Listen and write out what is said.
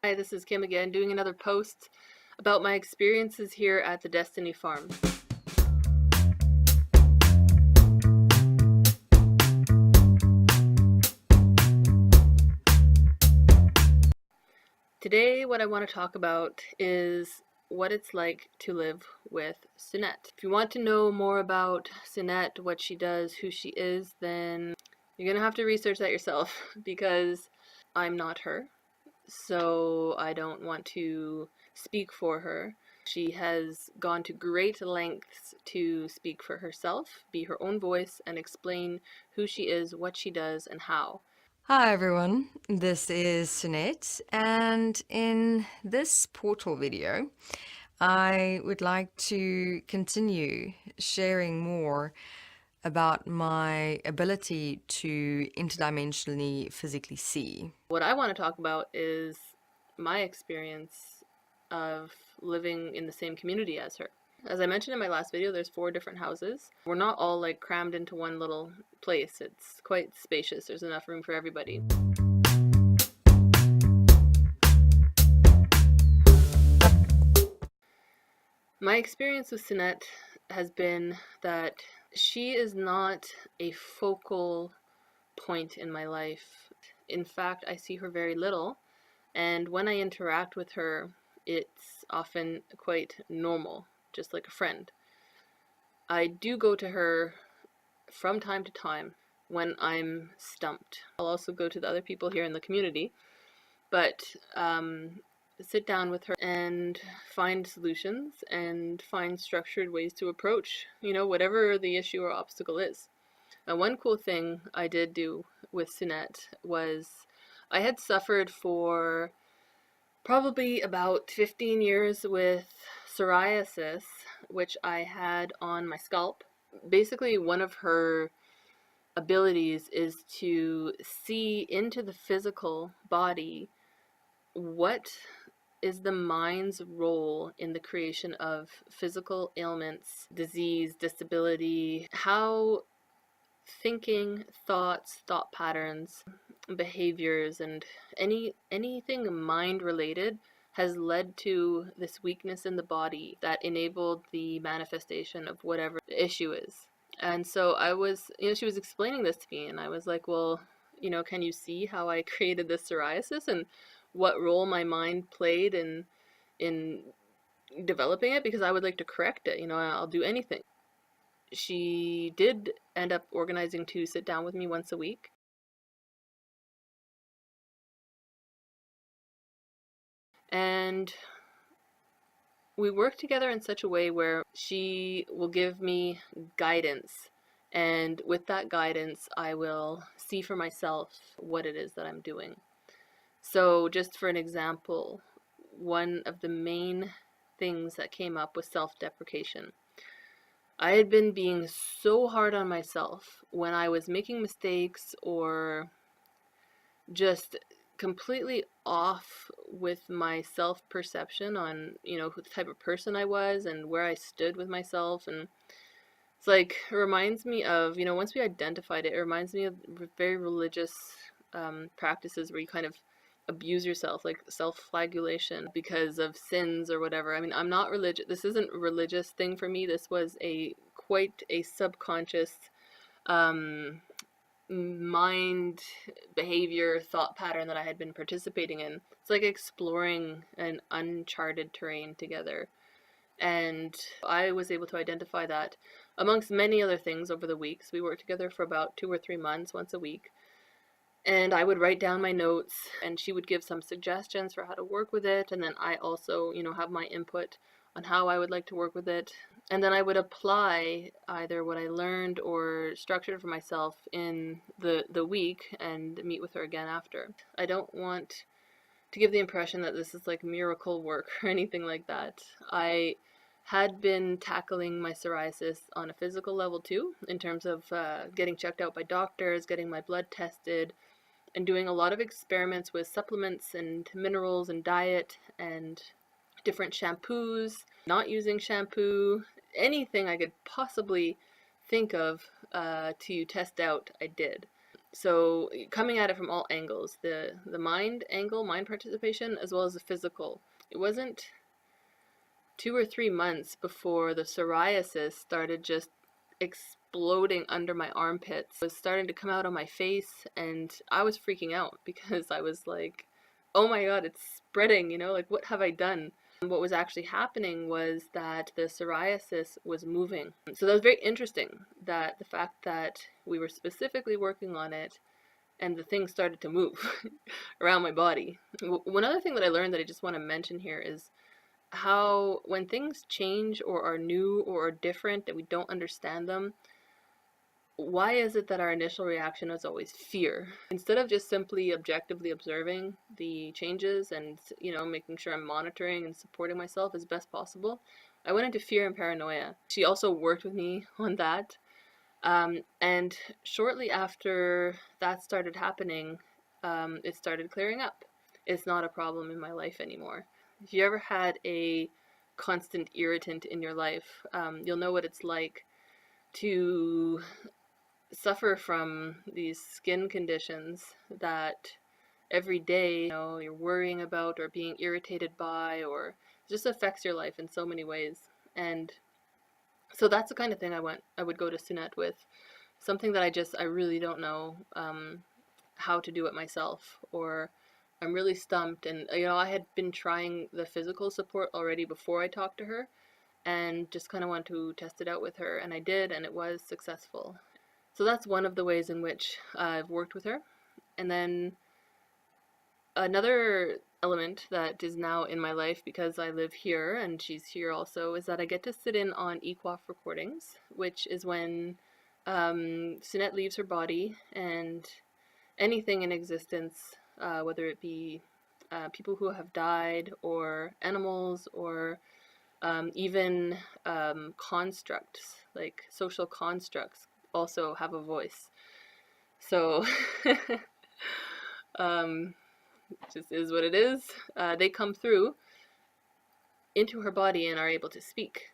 Hi, this is Kim again, doing another post about my experiences here at the Destiny Farm. Today, what I want to talk about is what it's like to live with Sunette. If you want to know more about Sunette, what she does, who she is, then you're going to have to research that yourself because I'm not her. So I don't want to speak for her. She has gone to great lengths to speak for herself, be her own voice, and explain who she is, what she does, and how. Hi everyone, this is Sunette, and in this portal video, I would like to continue sharing more about my ability to interdimensionally physically see. What I want to talk about is my experience of living in the same community as her. As I mentioned in my last video, there's 4 different houses. We're not all like crammed into one little place. It's quite spacious. There's enough room for everybody. My experience with Sunette has been that she is not a focal point in my life. In fact, I see her very little, and when I interact with her, it's often quite normal, just like a friend. I do go to her from time to time when I'm stumped. I'll also go to the other people here in the community, but sit down with her and find solutions and find structured ways to approach, whatever the issue or obstacle is. And one cool thing I did do with Sunette was I had suffered for probably about 15 years with psoriasis, which I had on my scalp. Basically, one of her abilities is to see into the physical body what is the mind's role in the creation of physical ailments, disease, disability, how thinking, thoughts, thought patterns, behaviors, and anything mind related has led to this weakness in the body that enabled the manifestation of whatever the issue is. And so I was, she was explaining this to me, and I was like, well, can you see how I created this psoriasis and what role my mind played in developing it? Because I would like to correct it. I'll do anything. She did end up organizing to sit down with me once a week. And we work together in such a way where she will give me guidance. And with that guidance, I will see for myself what it is that I'm doing. So, just for an example, one of the main things that came up was self-deprecation. I had been being so hard on myself when I was making mistakes or just completely off with my self-perception on, who the type of person I was and where I stood with myself. And it's like, it reminds me of, once we identified it, it reminds me of very religious practices where you kind of abuse yourself, like self-flagellation because of sins or whatever. I mean, I'm not religious. This isn't a religious thing for me. This was quite a subconscious um, mind, behavior, thought pattern that I had been participating in. It's like exploring an uncharted terrain together. And I was able to identify that amongst many other things over the weeks. We worked together for about 2 or 3 months, once a week. And I would write down my notes, and she would give some suggestions for how to work with it. And then I also, have my input on how I would like to work with it. And then I would apply either what I learned or structured for myself in the week and meet with her again after. I don't want to give the impression that this is like miracle work or anything like that. I had been tackling my psoriasis on a physical level too, in terms of getting checked out by doctors, getting my blood tested, and doing a lot of experiments with supplements and minerals and diet and different shampoos, not using shampoo, anything I could possibly think of to test out, I did. So coming at it from all angles, the mind angle, mind participation, as well as the physical. It wasn't 2 or 3 months before the psoriasis started just exploding under my armpits. It was starting to come out on my face, and I was freaking out because I was like, oh my god, it's spreading, like what have I done? And what was actually happening was that the psoriasis was moving. So that was very interesting, that the fact that we were specifically working on it and the thing started to move around my body. One other thing that I learned that I just want to mention here is how when things change or are new or are different and we don't understand them, why is it that our initial reaction is always fear? Instead of just simply objectively observing the changes and, making sure I'm monitoring and supporting myself as best possible, I went into fear and paranoia. She also worked with me on that. And shortly after that started happening, it started clearing up. It's not a problem in my life anymore. If you ever had a constant irritant in your life, you'll know what it's like to suffer from these skin conditions that every day, you're worrying about or being irritated by, or it just affects your life in so many ways. And so that's the kind of thing I would go to Sunette with. Something that I really don't know how to do it myself, or I'm really stumped. And I had been trying the physical support already before I talked to her, and just kind of want to test it out with her, and I did, and it was successful. So that's one of the ways in which I've worked with her. And then another element that is now in my life, because I live here and she's here also, is that I get to sit in on EQOF recordings, which is when Sunette leaves her body, and anything in existence, whether it be people who have died, or animals, or even constructs, like social constructs, also have a voice. So, um, just is what it is. They come through into her body and are able to speak.